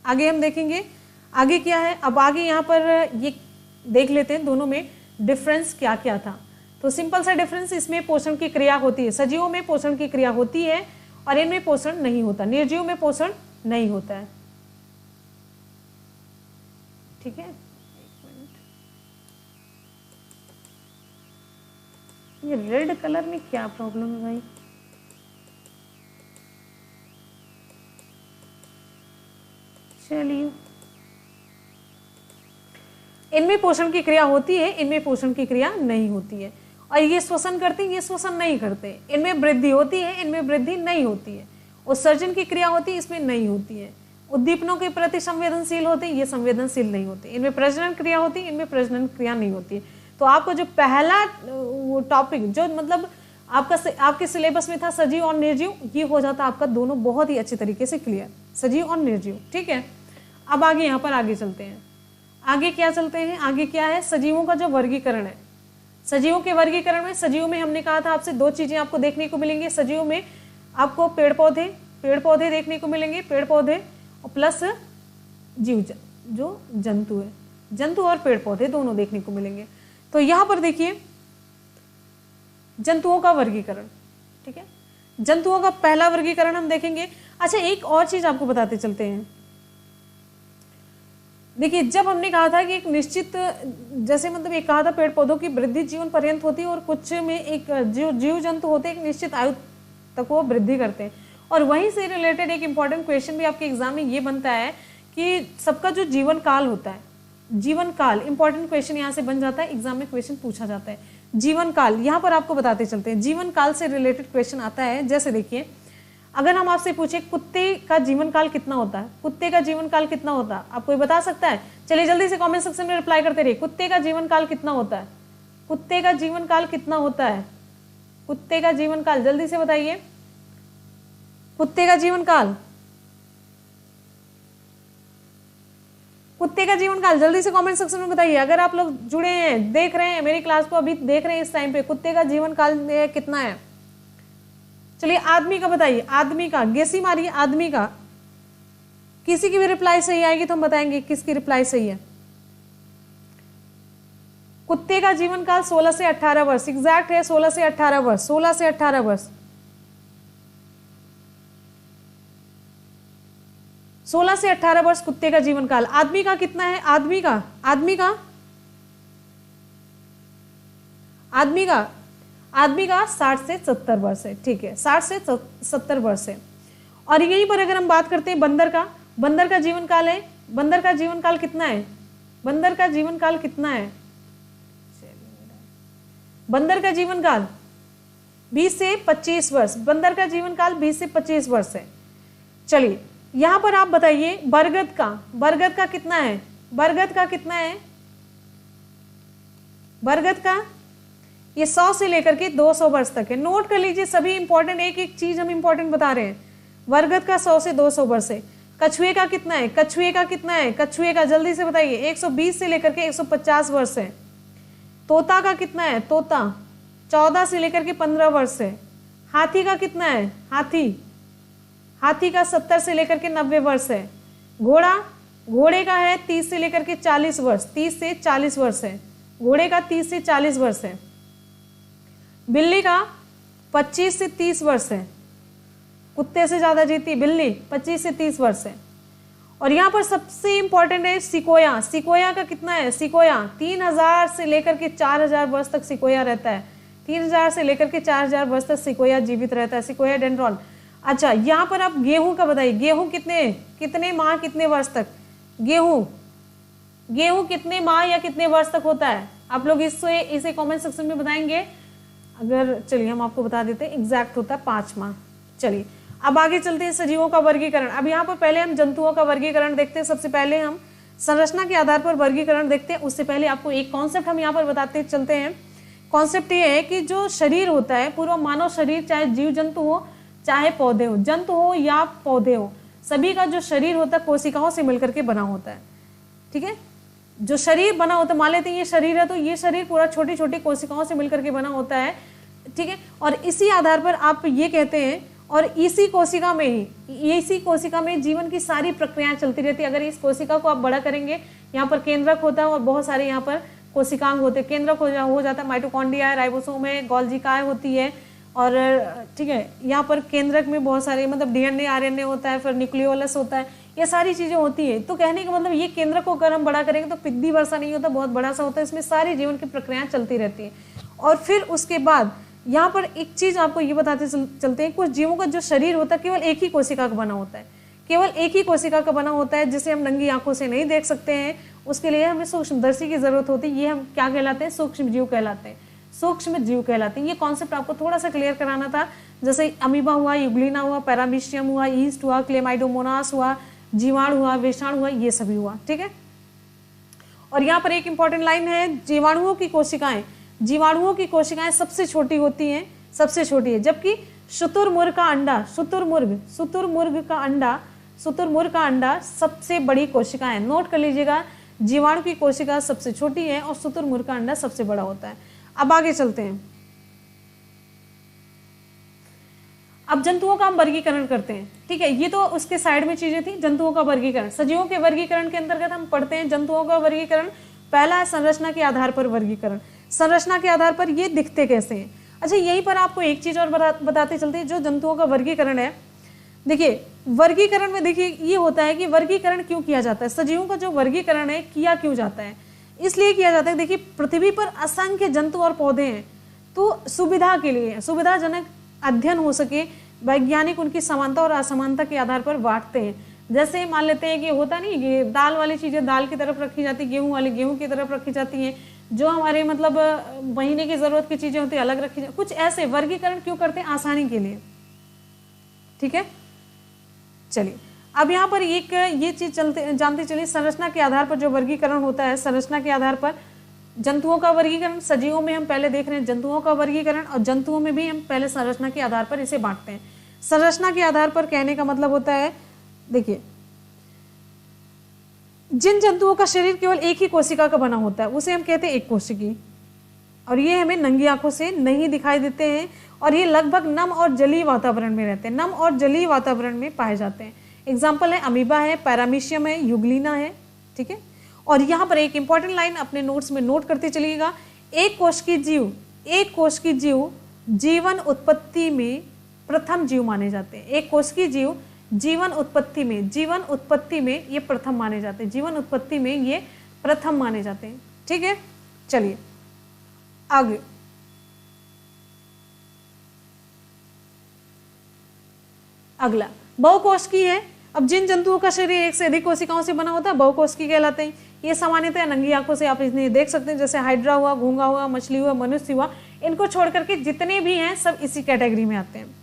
आगे हम देखेंगे आगे क्या है। अब आगे यहाँ पर ये देख लेते हैं दोनों में डिफरेंस क्या क्या था। तो सिंपल सा डिफरेंस, इसमें पोषण की क्रिया होती है, सजीवों में पोषण की क्रिया होती है और इनमें पोषण नहीं होता, निर्जीवों में पोषण नहीं होता है, ठीक है। एक मिनट, ये रेड कलर में क्या प्रॉब्लम है भाई? चलिए, इनमें पोषण की क्रिया होती है, इनमें पोषण की क्रिया नहीं होती है। और ये श्वसन करते हैं, ये श्वसन नहीं करते। इनमें वृद्धि होती है, इनमें वृद्धि नहीं होती है। उत्सर्जन की क्रिया होती है, इसमें नहीं होती है। उद्दीपनों के प्रति संवेदनशील होते हैं, ये संवेदनशील नहीं होते। इनमें प्रजनन क्रिया होती है, इनमें प्रजनन क्रिया नहीं होती है। तो आपको जो पहला टॉपिक जो मतलब आपके सिलेबस में था सजीव और निर्जीव, ये हो जाता आपका दोनों बहुत ही अच्छे तरीके से क्लियर, सजीव और निर्जीव। ठीक है, अब आगे यहाँ पर आगे चलते हैं। आगे क्या चलते हैं, आगे क्या है, सजीवों का जो वर्गीकरण है। सजीवों के वर्गीकरण में, सजीव में हमने कहा था आपसे दो चीजें आपको देखने को मिलेंगी। सजीव में आपको पेड़ पौधे देखने को मिलेंगे, पेड़ पौधे और प्लस जीव जो जंतु है, जंतु और पेड़ पौधे दोनों देखने को मिलेंगे। तो यहाँ पर देखिए जंतुओं का वर्गीकरण। ठीक है, जंतुओं का पहला वर्गीकरण हम देखेंगे। अच्छा, एक और चीज आपको बताते चलते हैं। देखिए, जब हमने कहा था कि एक निश्चित, जैसे मतलब एक कहा था पेड़ पौधों की वृद्धि जीवन पर्यंत होती है और कुछ में एक जो जीव जंतु होते हैं एक निश्चित आयु तक वो वृद्धि करते हैं। और वहीं से रिलेटेड एक इंपॉर्टेंट क्वेश्चन भी आपके एग्जाम में ये बनता है कि सबका जो जीवन काल होता है, जीवन काल इंपॉर्टेंट क्वेश्चन यहाँ से बन जाता है, एग्जाम में क्वेश्चन पूछा जाता है। जीवन काल यहाँ पर आपको बताते चलते हैं, जीवन काल से रिलेटेड क्वेश्चन आता है। जैसे देखिए, अगर हम आपसे पूछे कुत्ते का जीवन काल कितना होता है, कुत्ते का जीवन काल कितना होता है, आप कोई बता सकता है? चलिए जल्दी से कमेंट सेक्शन में रिप्लाई करते रहिए। कुत्ते का जीवन काल कितना होता है, कुत्ते का जीवन काल कितना होता है, कुत्ते का जीवन काल जल्दी से बताइए, कुत्ते का जीवन काल, कुत्ते का जीवन काल जल्दी से कमेंट सेक्शन में बताइए। अगर आप लोग जुड़े हैं, देख रहे हैं मेरी क्लास को, अभी देख रहे हैं इस टाइम पे, कुत्ते का जीवन काल कितना है? चलिए आदमी का बताइए, आदमी का गेसी मारिए, आदमी का। किसी की भी रिप्लाई सही आएगी तो हम बताएंगे किसकी रिप्लाई सही है। कुत्ते का जीवन काल 16 से 18 वर्ष एग्जैक्ट है, 16 से 18 वर्ष, 16 से 18 वर्ष, 16 से 18 वर्ष कुत्ते का जीवन काल। आदमी का कितना है? आदमी का, आदमी का, आदमी का, आदमी का 60 से 70 वर्ष है। ठीक है, 60 से 70 वर्ष है। और यहीं पर अगर हम बात करते हैं बंदर का, बंदर का जीवन काल है, बंदर का जीवन काल कितना है, बंदर का जीवन काल कितना है, बंदर का जीवन काल 20 से 25 वर्ष, बंदर का जीवन काल 20 से 25 वर्ष है। चलिए यहां पर आप बताइए बरगद का, बरगद का कितना है, बरगद का कितना है, बरगद का ये 100 से लेकर के 200 वर्ष तक है। नोट कर लीजिए सभी इंपॉर्टेंट, एक एक चीज हम इंपॉर्टेंट बता रहे हैं। बरगद का 100 से 200 वर्ष है। कछुए का कितना है, कछुए का कितना है, कछुए का जल्दी से बताइए, 120 से लेकर के 150 वर्ष है। तोता का कितना है, तोता 14 से लेकर के 15 वर्ष है। हाथी का कितना है, हाथी, हाथी का 70 से लेकर के 90 वर्ष है। घोड़ा, घोड़े का है 30 से लेकर के 40 वर्ष, 30 से 40 वर्ष है, घोड़े का 30 से 40 वर्ष है। बिल्ली का 25 से 30 वर्ष है, कुत्ते से ज्यादा जीती बिल्ली, 25 से 30 वर्ष है। और यहाँ पर सबसे इंपॉर्टेंट है सिकोया, सिकोया का कितना है, सिकोया 3000 से लेकर के 4000 वर्ष तक सिकोया रहता है, 3000 से लेकर के 4000 वर्ष तक सिकोया जीवित रहता है, सिकोया डेंड्रॉन। अच्छा यहाँ पर आप गेहूं का बताइए, गेहूं कितने कितने माह कितने वर्ष तक, गेहूं, गेहूं कितने माह या कितने वर्ष तक होता है, आप लोग इसे कमेंट सेक्शन में बताएंगे। अगर चलिए हम आपको बता देते हैं, एग्जैक्ट होता है 5 माह। चलिए अब आगे चलते हैं सजीवों का वर्गीकरण। अब यहाँ पर पहले हम जंतुओं का वर्गीकरण देखते हैं। सबसे पहले हम संरचना के आधार पर वर्गीकरण देखते हैं। उससे पहले आपको एक कॉन्सेप्ट हम यहाँ पर बताते चलते हैं। कॉन्सेप्ट ये है कि जो शरीर होता है पूरा मानव शरीर, चाहे जीव जंतु हो चाहे पौधे हो, जंतु हो या पौधे हो, सभी का जो शरीर होता है कोशिकाओं से मिलकर के बना होता है। ठीक है, जो शरीर बना होता है, मान लेते हैं ये शरीर है तो ये शरीर पूरा छोटी छोटी कोशिकाओं से मिलकर के बना होता है। ठीक है, और इसी आधार पर आप ये कहते हैं, और इसी कोशिका में ही, इसी कोशिका में जीवन की सारी प्रक्रियाएं चलती रहती है। अगर इस कोशिका को आप बड़ा करेंगे, यहाँ पर केंद्रक होता है और बहुत सारे यहाँ पर कोशिकांग होते हैं। केंद्रक हो जाता है माइटोकॉन्ड्रिया है, राइबोसोम है, गोल्जिकाएं होती है, और ठीक है यहाँ पर केंद्रक में बहुत सारे मतलब डीएनए आरएनए होता है, फिर न्यूक्लियोलस होता है, ये सारी चीजें होती है। तो कहने का मतलब ये केंद्रक को अगर हम बड़ा करेंगे तो पिद्दी वर्षा नहीं होता, बहुत बड़ा सा होता है, इसमें सारी जीवन की प्रक्रियाएं चलती रहती है। और फिर उसके बाद यहाँ पर एक चीज आपको ये बताते चलते हैं, कुछ जीवों का जो शरीर होता है केवल एक ही कोशिका का बना होता है, केवल एक ही कोशिका का बना होता है, जिसे हम नंगी आंखों से नहीं देख सकते हैं। उसके लिए हमें सूक्ष्मदर्शी की जरूरत होती है। ये हम क्या कहलाते हैं, सूक्ष्म जीव कहलाते हैं, सूक्ष्म जीव कहलाते हैं। ये कॉन्सेप्ट आपको थोड़ा सा क्लियर कराना था। जैसे अमीबा हुआ, यूग्लिना हुआ, पैरामीशियम हुआ, ईस्ट हुआ, क्लेमाइडोमोनास हुआ, जीवाणु हुआ, विषाणु हुआ, ये सभी हुआ। ठीक है, और यहाँ पर एक इंपॉर्टेंट लाइन है, जीवाणुओं की कोशिकाएं, जीवाणुओं की कोशिकाएं सबसे छोटी होती हैं, सबसे छोटी है, जबकि शुतुरमुर्ग का अंडा, शुतुरमुर्ग का अंडा सबसे बड़ी कोशिका है। नोट कर लीजिएगा, जीवाणु की कोशिका सबसे छोटी है और शुतुरमुर्ग का अंडा सबसे बड़ा होता है। अब आगे चलते हैं। अब जंतुओं का हम वर्गीकरण करते हैं, ठीक है। ये तो उसके साइड में चीजें थी, जंतुओं का वर्गीकरण। सजीवों के वर्गीकरण के अंतर्गत हम पढ़ते हैं जंतुओं का वर्गीकरण। पहला है संरचना के आधार पर वर्गीकरण। संरचना के आधार पर ये दिखते कैसे हैं। अच्छा, यहीं पर आपको एक चीज और बताते चलते हैं, जो जंतुओं का वर्गीकरण है, देखिए वर्गीकरण में देखिए ये होता है कि वर्गीकरण क्यों किया जाता है। सजीवों का जो वर्गीकरण है किया क्यों जाता है, इसलिए किया जाता है। देखिए पृथ्वी पर असंख्य जंतु और पौधे हैं, तो सुविधा के लिए, सुविधाजनक अध्ययन हो सके, वैज्ञानिक उनकी समानता और असमानता के आधार पर बांटते हैं। जैसे मान लेते हैं कि होता नहीं कि दाल वाली चीजें दाल की तरफ रखी जाती, गेहूं वाली गेहूं की तरफ रखी जाती हैं, जो हमारे मतलब महीने की जरूरत की चीजें होती है अलग रखी जाती। कुछ ऐसे वर्गीकरण क्यों करते हैं, आसानी के लिए, ठीक है। चलिए अब यहाँ पर एक ये चीज जानते चलिए, संरचना के आधार पर जो वर्गीकरण होता है, संरचना के आधार पर जंतुओं का वर्गीकरण, सजीवों में हम पहले देख रहे हैं जंतुओं का वर्गीकरण, और जंतुओं में भी हम पहले संरचना के आधार पर इसे बांटते हैं। संरचना के आधार पर कहने का मतलब होता है, देखिए जिन जंतुओं का शरीर केवल एक ही कोशिका का बना होता है उसे हम कहते हैं एक कोशिकी, और ये हमें नंगी आंखों से नहीं दिखाई देते हैं, और ये लगभग नम और जलीय वातावरण में रहते हैं, नम और जलीय वातावरण में पाए जाते हैं। एग्जाम्पल है अमीबा है, पैरामीशियम है, यूग्लिना है, ठीक है। और यहाँ पर एक इंपॉर्टेंट लाइन अपने नोट्स में नोट करते चलिएगा, एक कोश की जीव जीवन उत्पत्ति में प्रथम जीव माने जाते हैं। एक कोश की जीव जीवन उत्पत्ति में ये प्रथम माने जाते हैं, जीवन उत्पत्ति में ये प्रथम माने जाते हैं, ठीक है। चलिए आगे, अगला बहुकोशिकी है। अब जिन जंतुओं का शरीर एक से अधिक कोशिकाओं से बना होता है बहुकोशिकी कहलाते हैं। ये सामान्यतः नंगी आंखों से आप इन्हें देख सकते हैं, जैसे हाइड्रा हुआ, घोंघा हुआ, मछली हुआ, मनुष्य हुआ, इनको छोड़ करके जितने भी हैं सब इसी कैटेगरी में आते हैं।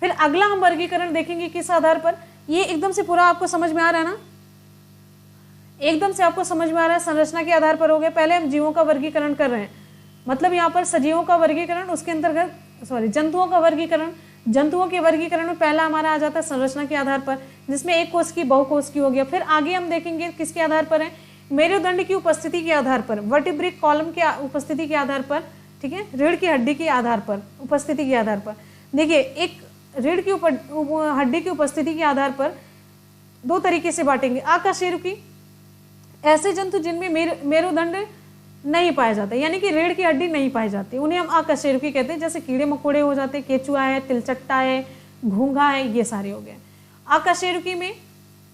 फिर अगला हम वर्गीकरण देखेंगे किस आधार पर, ये एकदम से पूरा आपको समझ में आ रहा है ना, एकदम से आपको समझ में आ रहा है, संरचना के आधार पर हो गया। पहले हम जीवों का वर्गीकरण कर रहे हैं, मतलब यहाँ पर सजीवों का वर्गीकरण, उसके अंतर्गत जंतुओं का वर्गीकरण। जंतुओं के वर्गीकरण में पहला हमारा आ जाता है संरचना के आधार पर, जिसमें एक कोश की बहुकोश की हो गया। फिर आगे हम देखेंगे किसके आधार पर है, मेरुदंड की उपस्थिति के आधार पर, वर्टिब्रिक कॉलम के उपस्थिति के आधार पर, ठीक है, रीढ़ की हड्डी के आधार पर, उपस्थिति के आधार पर। देखिए एक रीढ़ की हड्डी की उपस्थिति के आधार पर दो तरीके से बांटेंगे। आकशेरुकी, ऐसे जंतु जिनमें मेरुदंड नहीं पाया जाता, यानी कि रीढ़ की हड्डी नहीं पाई जाती, उन्हें हम आकशेरुकी कहते हैं। जैसे कीड़े मकोड़े हो जाते हैं, केचुआ है, तिलचट्टा है, घोंघा है, ये सारे हो गए आकशेरुकी में,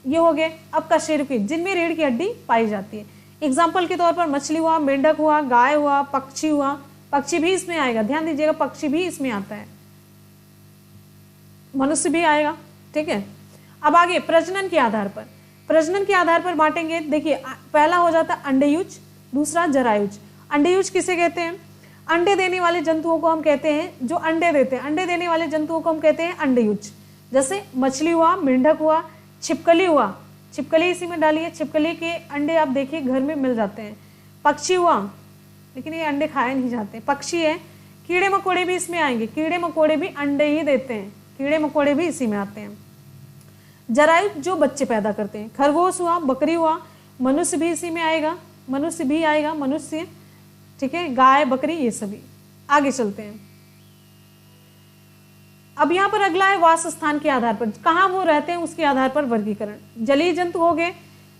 ये हो गए। अब कशेरुकी जिनमें रीढ़ की हड्डी पाई जाती है। एग्जाम्पल के तौर पर मछली हुआ, मेंढक हुआ, गाय हुआ, पक्षी हुआ, पक्षी भी इसमें आएगा, ध्यान दीजिएगा पक्षी भी इसमें आता है, मनुष्य भी आएगा, ठीक है। अब आगे प्रजनन के आधार पर, प्रजनन के आधार पर बांटेंगे। देखिए पहला हो जाता है अंडेयुज, दूसरा जरायुज। अंडेयुज किसे कहते हैं, अंडे देने वाले जंतुओं को हम कहते हैं, जो अंडे देते हैं, अंडे देने वाले जंतुओं को हम कहते हैं अंडेयुज। जैसे मछली हुआ, मेंढक हुआ, छिपकली हुआ, छिपकली इसी में डालिए, छिपकली के अंडे आप देखिए घर में मिल जाते हैं। पक्षी हुआ, लेकिन ये अंडे खाए नहीं जाते, पक्षी है। कीड़े मकोड़े भी इसमें आएंगे, कीड़े मकोड़े भी अंडे ही देते हैं, कीड़े मकोड़े भी इसी में आते हैं। जरायुज जो बच्चे पैदा करते हैं, खरगोश हुआ, बकरी हुआ, मनुष्य भी इसी में आएगा, मनुष्य भी आएगा, मनुष्य, ठीक है, गाय, बकरी, ये सभी। आगे चलते हैं। अब यहाँ पर अगला है वास स्थान के आधार पर, कहाँ वो रहते हैं उसके आधार पर वर्गीकरण। जलीय जंतु हो गए,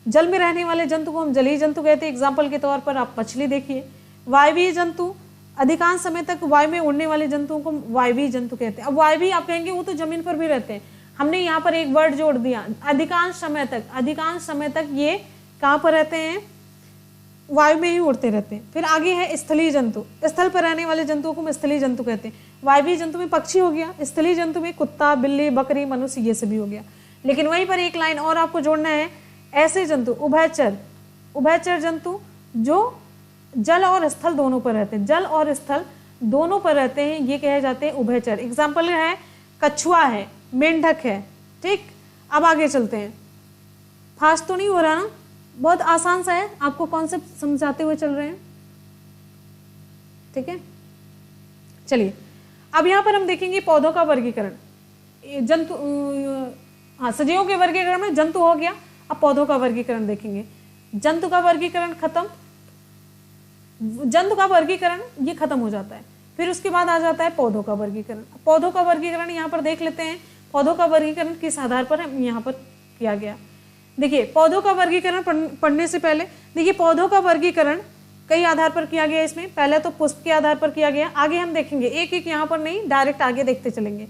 जल में रहने वाले जंतु को हम जलीय जंतु कहते हैं। एग्जाम्पल के तौर पर आप मछली देखिए। वायवीय जंतु, अधिकांश समय तक वायु में उड़ने वाले जंतुओं को वायवीय जंतु कहते हैं। अब वायवीय आप कहेंगे वो तो जमीन पर भी रहते हैं, हमने यहाँ पर एक वर्ड जोड़ दिया, अधिकांश समय तक, अधिकांश समय तक ये कहाँ पर रहते हैं, वायु में ही उड़ते रहते हैं। फिर आगे है स्थलीय जंतु, स्थल पर रहने वाले जंतुओं को हम स्थलीय जंतु कहते हैं। वायवीय जंतु में पक्षी हो गया, स्थलीय जंतु में कुत्ता, बिल्ली, बकरी, मनुष्य, ये सभी हो गया। लेकिन वहीं पर एक लाइन और आपको जोड़ना है, ऐसे जंतु उभयचर, उभयचर जंतु जो जल और स्थल दोनों पर रहते हैं, जल और स्थल दोनों पर रहते हैं, ये कहे जाते हैं उभयचर। एग्जाम्पल है कछुआ है, मेंढक है, ठीक। अब आगे चलते हैं, फास्ट तो नहीं हो रहा ना, बहुत आसान सा है, आपको कॉन्सेप्ट समझाते हुए चल रहे हैं, ठीक है। चलिए अब यहाँ पर हम देखेंगे पौधों का वर्गीकरण। जंतु, हाँ, सजीवों के वर्गीकरण में जंतु हो गया, अब पौधों का वर्गीकरण देखेंगे। जंतु का वर्गीकरण खत्म, जंतु का वर्गीकरण ये खत्म हो जाता है। फिर उसके बाद आ जाता है पौधों का वर्गीकरण। पौधों का वर्गीकरण यहाँ पर देख लेते हैं, पौधों का वर्गीकरण किस आधार पर हम यहाँ पर किया गया। देखिए पौधों का वर्गीकरण पढ़ने से पहले देखिए पौधों का वर्गीकरण कई आधार पर किया गया। इसमें पहले तो पुष्प के आधार पर किया गया, आगे हम देखेंगे एक एक, यहाँ पर नहीं डायरेक्ट आगे देखते चलेंगे।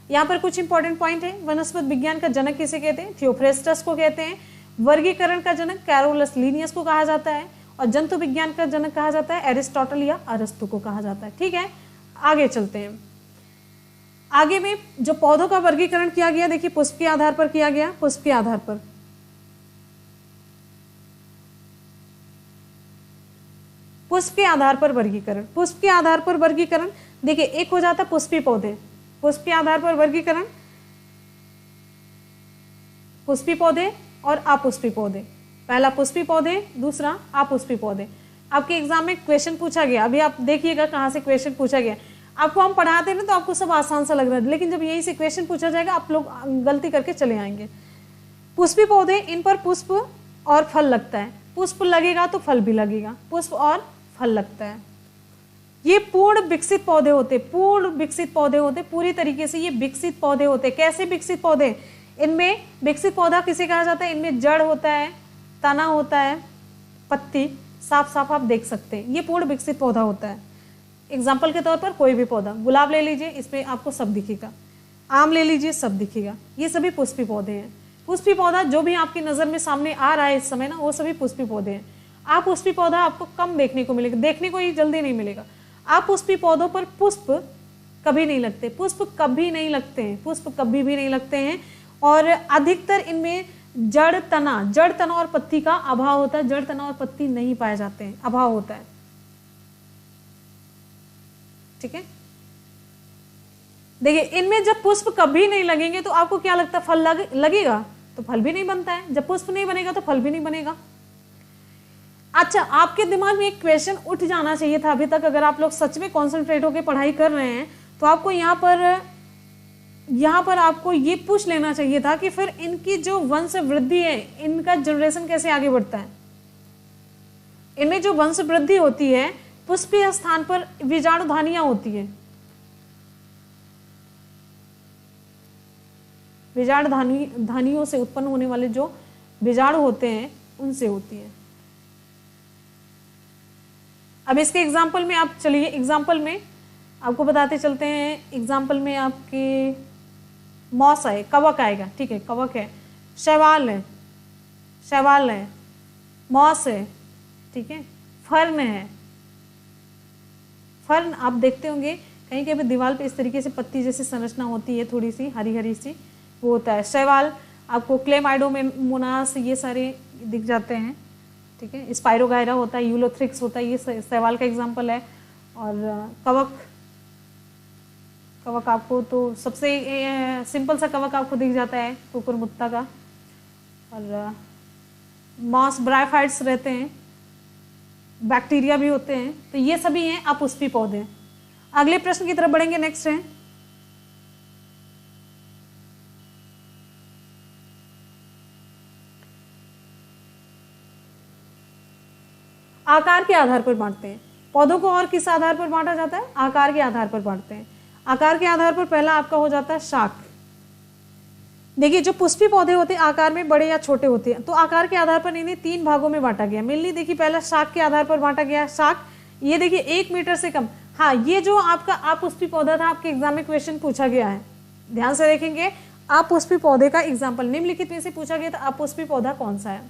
यहाँ पर कुछ इंपॉर्टेंट पॉइंट है। वनस्पति विज्ञान का जनक किसे कहते हैं? थियोफ्रेस्टस को कहते हैं। वर्गीकरण का जनक कैरोलस लीनियस को कहा जाता है, और जंतु विज्ञान का जनक कहा जाता है एरिस्टोटल या अरस्तु को कहा जाता है। ठीक है, आगे चलते हैं। आगे में जो पौधों का वर्गीकरण किया गया, देखिए पुष्प के आधार पर किया गया। पुष्प के आधार पर पुष्प के आधार पर वर्गीकरण, पुष्प के आधार पर वर्गीकरण देखिए एक हो जाता है पुष्पी पौधे। पुष्प के आधार पर वर्गीकरण पुष्पी पौधे और अपुष्पी पौधे। पहला पुष्पी पौधे, दूसरा अपुष्पी पौधे। आपके एग्जाम में क्वेश्चन पूछा गया, अभी आप देखिएगा कहाँ से क्वेश्चन पूछा गया। आपको हम पढ़ाते हैं ना तो आपको सब आसान सा लग रहा है, लेकिन जब यहीं से क्वेश्चन पूछा जाएगा आप लोग गलती करके चले आएंगे। पुष्पी पौधे, इन पर पुष्प और फल लगता है। पुष्प लगेगा तो फल भी लगेगा, पुष्प और फल लगता है। ये पूर्ण विकसित पौधे होते, पूर्ण विकसित पौधे होते, पूरी तरीके से ये विकसित पौधे होते। कैसे विकसित पौधे? इनमें विकसित पौधा किसे कहा जाता है? इनमें जड़ होता है, तना होता है, पत्ती साफ साफ आप देख सकते हैं, ये पूर्ण विकसित पौधा होता है। एग्जाम्पल के तौर पर कोई भी पौधा, गुलाब ले लीजिए, इसमें आपको सब दिखेगा। आम ले लीजिए, सब दिखेगा। ये सभी पुष्पी पौधे हैं। पुष्पी पौधा जो भी आपकी नज़र में सामने आ रहा है इस समय ना, वो सभी पुष्पी पौधे हैं। आप पुष्पी पौधा आपको कम देखने को मिलेगा, देखने को ही जल्दी नहीं मिलेगा। आप पुष्पी पौधों पर पुष्प कभी नहीं लगते, पुष्प कभी नहीं लगते हैं, पुष्प कभी भी नहीं लगते हैं। और अधिकतर इनमें जड़ तना और पत्ती का अभाव होता है। जड़ तना और पत्ती नहीं पाए जाते हैं, अभाव होता है। ठीक है, देखिए इनमें जब पुष्प कभी नहीं लगेंगे तो आपको क्या लगता है? फल लगेगा तो फल भी नहीं बनता है। जब पुष्प नहीं बनेगा तो फल भी नहीं बनेगा। अच्छा, आपके दिमाग में एक क्वेश्चन उठ जाना चाहिए था अभी तक, अगर आप लोग सच में कॉन्सेंट्रेट होकर पढ़ाई कर रहे हैं तो आपको यहाँ पर आपको ये पूछ लेना चाहिए था कि फिर इनकी जो वंश वृद्धि है, इनका जनरेशन कैसे आगे बढ़ता है। इनमें जो वंश वृद्धि होती है, पुष्पीय स्थान पर बीजाणुधानियां होती है। बीजाणुधानियों से उत्पन्न होने वाले जो बीजाणु होते हैं उनसे होती है। अब इसके एग्जाम्पल में आप चलिए, एग्जाम्पल में आपको बताते चलते हैं। एग्जाम्पल में आपके मॉस है, कवक आएगा, ठीक है, कवक है, शैवाल है, मॉस है, ठीक है, फर्न है। फर्न आप देखते होंगे कहीं कहीं दीवार पे इस तरीके से पत्ती जैसी संरचना होती है, थोड़ी सी हरी हरी सी, वो होता है शैवाल। आपको क्लेमाइडोमोनास ये सारे दिख जाते हैं, ठीक है। स्पाइरोगायरा होता है, यूलोथ्रिक्स होता है, ये शैवाल का एग्जाम्पल है। और कवक आपको तो सबसे सिंपल सा कवक आपको दिख जाता है, कुकुरमुत्ता का। और मॉस ब्रायोफाइट्स रहते हैं, बैक्टीरिया भी होते हैं, तो ये सभी हैं अपुष्पी पौधे। अगले प्रश्न की तरफ बढ़ेंगे। नेक्स्ट है आकार के आधार पर बांटते हैं। पौधों को और किस आधार पर बांटा जाता है? आकार के आधार पर बांटते हैं। आकार के आधार पर पहला आपका हो जाता है शाख। देखिए जो पुष्पी पौधे होते हैं आकार में बड़े या छोटे होते हैं, तो आकार के आधार पर इन्हें 3 भागों में बांटा गया। मेनली देखिए पहला शाख के आधार पर बांटा गया। शाख ये देखिए 1 मीटर से कम। हाँ, ये जो आपका अपुष्पी पौधा था, आपके एग्जाम में क्वेश्चन पूछा गया है, ध्यान से देखेंगे। अपुष्पी पौधे का एग्जाम्पल निम्नलिखित में से पूछा गया था, अपुष्पी पौधा कौन सा है।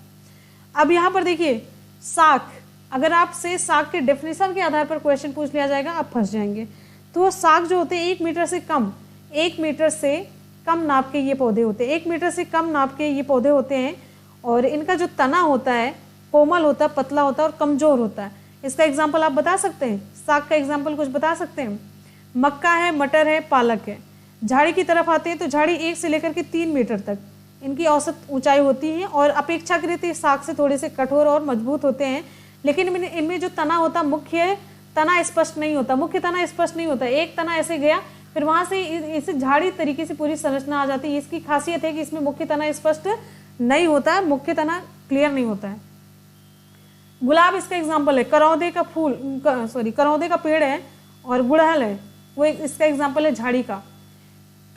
अब यहाँ पर देखिए शाख, अगर आपसे शाख के डेफिनेशन के आधार पर क्वेश्चन पूछ लिया जाएगा, आप फंस जाएंगे। तो शाख जो होते हैं 1 मीटर से कम, 1 मीटर से कम नाप के ये पौधे होते हैं। 1 मीटर से कम नाप के ये पौधे होते हैं। और इनका जो तना होता है कोमल होता है, पतला होता है और कमजोर होता है। इसका एग्जाम्पल आप बता सकते हैं? शाख का एग्जाम्पल कुछ बता सकते हैं? मक्का है, मटर है, पालक है। झाड़ी की तरफ आते हैं तो झाड़ी 1 से लेकर के 3 मीटर तक इनकी औसत ऊंचाई होती है और अपेक्षाकृत शाख से थोड़े से कठोर और मजबूत होते हैं। लेकिन इनमें जो तना होता, मुख्य तना स्पष्ट नहीं होता, मुख्य तना स्पष्ट नहीं होता। एक तना ऐसे गया, फिर वहां से इसे झाड़ी तरीके से पूरी संरचना आ जाती है। इसकी खासियत है कि इसमें मुख्य तना स्पष्ट नहीं होता है, मुख्य तना क्लियर नहीं होता है। गुलाब इसका एग्जाम्पल है, करौंदे का फूल करौंदे का पेड़ है और गुड़हल है, वो इसका एग्जाम्पल है झाड़ी का।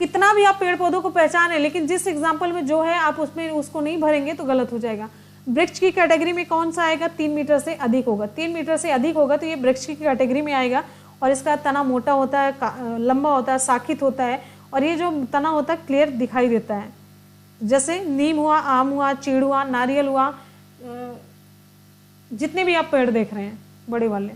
कितना भी आप पेड़ पौधों को पहचाने, लेकिन जिस एग्जाम्पल में जो है आप उसमें उसको नहीं भरेंगे तो गलत हो जाएगा। वृक्ष की कैटेगरी में कौन सा आएगा? 3 मीटर से अधिक होगा। 3 मीटर से अधिक होगा तो ये वृक्ष की कैटेगरी में आएगा और इसका तना मोटा होता है, लंबा होता है, शाखित होता है और ये जो तना होता है क्लियर दिखाई देता है। जैसे नीम हुआ, आम हुआ, चीड़ हुआ, नारियल हुआ, जितने भी आप पेड़ देख रहे हैं बड़े वाले,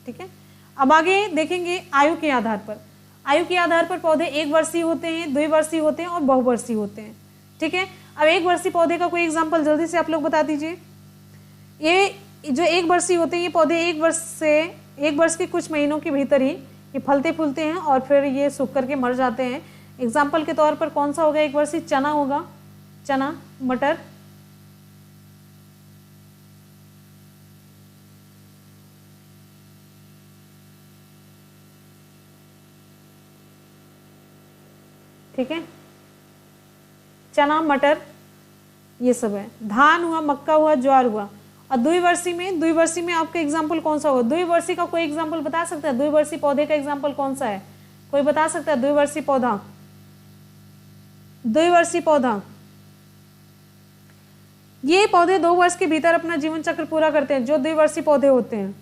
ठीक है। अब आगे देखेंगे आयु के आधार पर। आयु के आधार पर पौधे 1 वर्षीय होते हैं, 2 वर्षीय होते हैं और बहुवर्षीय होते हैं, ठीक है। अब 1 वर्षीय पौधे का कोई एग्जाम्पल जल्दी से आप लोग बता दीजिए। ये जो 1 वर्षीय होते हैं ये पौधे 1 वर्ष के कुछ महीनों के भीतर ही ये फलते फूलते हैं और फिर ये सूख करके मर जाते हैं। एग्जाम्पल के तौर पर कौन सा होगा 1 वर्षीय? चना होगा, चना, मटर, ठीक है, चना, मटर, ये सब है। धान हुआ, मक्का हुआ, ज्वार हुआ। और द्विवर्षीय में आपका एग्जाम्पल कौन सा होगा? द्विवर्षीय का कोई एग्जाम्पल बता सकता है? द्विवर्षीय पौधे का एग्जाम्पल कौन सा है? कोई बता सकता है? द्विवर्षीय पौधा, द्विवर्षीय पौधा, ये पौधे 2 वर्ष के भीतर अपना जीवन चक्र पूरा करते हैं, जो द्विवर्षीय पौधे होते हैं।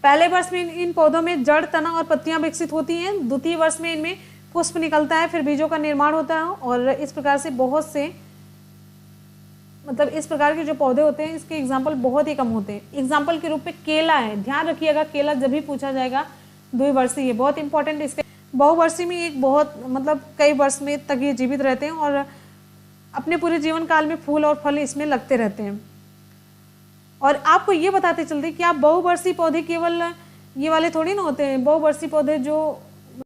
पहले वर्ष में इन पौधों में जड़, तना और पत्तियां विकसित होती हैं। द्वितीय वर्ष में इनमें पुष्प निकलता है, फिर बीजों का निर्माण होता है और इस प्रकार से बहुत से मतलब इस प्रकार के जो पौधे होते हैं इसके एग्जाम्पल बहुत ही कम होते हैं। एग्जाम्पल के रूप में केला है, ध्यान रखिएगा केला जब भी पूछा जाएगा द्विवर्षीय, बहुत इंपॉर्टेंट। इसके बहुवर्षीय में एक बहुत मतलब कई वर्ष में तक ये जीवित रहते हैं और अपने पूरे जीवन काल में फूल और फल इसमें लगते रहते हैं। और आपको ये बताते चलते कि आप बहुवर्षीय पौधे केवल ये वाले थोड़ी ना होते हैं। बहुवर्षीय पौधे जो